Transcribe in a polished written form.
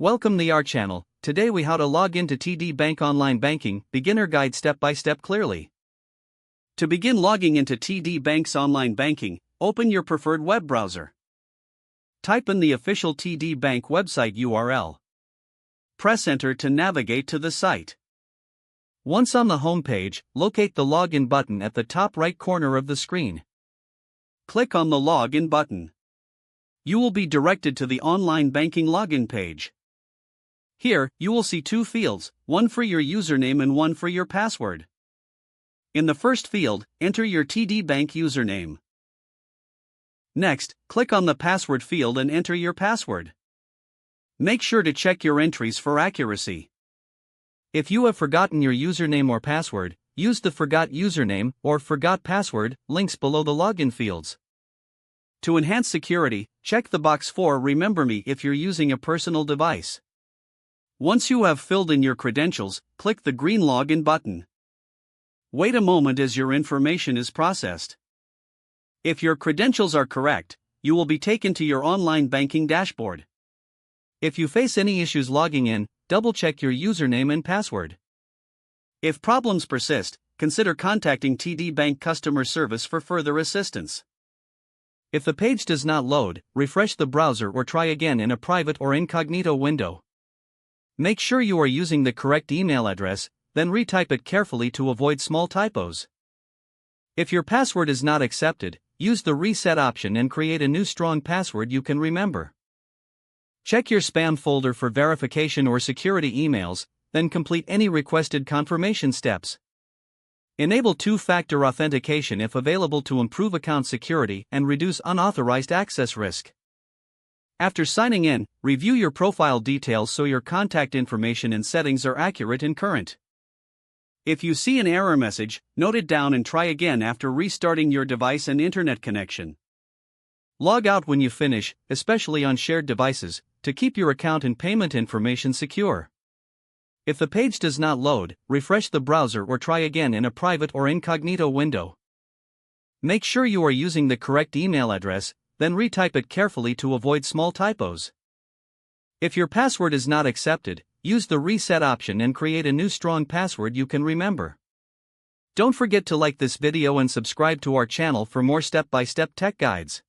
Welcome to our channel. Today we how to log into TD Bank Online Banking, beginner guide step by step clearly. To begin logging into TD Bank's online banking, open your preferred web browser. Type in the official TD Bank website URL. Press enter to navigate to the site. Once on the home page, locate the login button at the top right corner of the screen. Click on the login button. You will be directed to the online banking login page. Here, you will see two fields, one for your username and one for your password. In the first field, enter your TD Bank username. Next, click on the password field and enter your password. Make sure to check your entries for accuracy. If you have forgotten your username or password, use the Forgot Username or Forgot Password links below the login fields. To enhance security, check the box for Remember Me if you're using a personal device. Once you have filled in your credentials, click the green Login button. Wait a moment as your information is processed. If your credentials are correct, you will be taken to your online banking dashboard. If you face any issues logging in, double-check your username and password. If problems persist, consider contacting TD Bank customer service for further assistance. If the page does not load, refresh the browser or try again in a private or incognito window. Make sure you are using the correct email address, then retype it carefully to avoid small typos. If your password is not accepted, use the reset option and create a new strong password you can remember. Check your spam folder for verification or security emails, then complete any requested confirmation steps. Enable two-factor authentication if available to improve account security and reduce unauthorized access risk. After signing in, review your profile details so your contact information and settings are accurate and current. If you see an error message, note it down and try again after restarting your device and internet connection. Log out when you finish, especially on shared devices, to keep your account and payment information secure. If the page does not load, refresh the browser or try again in a private or incognito window. Make sure you are using the correct email address, then retype it carefully to avoid small typos. If your password is not accepted, use the reset option and create a new strong password you can remember. Don't forget to like this video and subscribe to our channel for more step-by-step tech guides.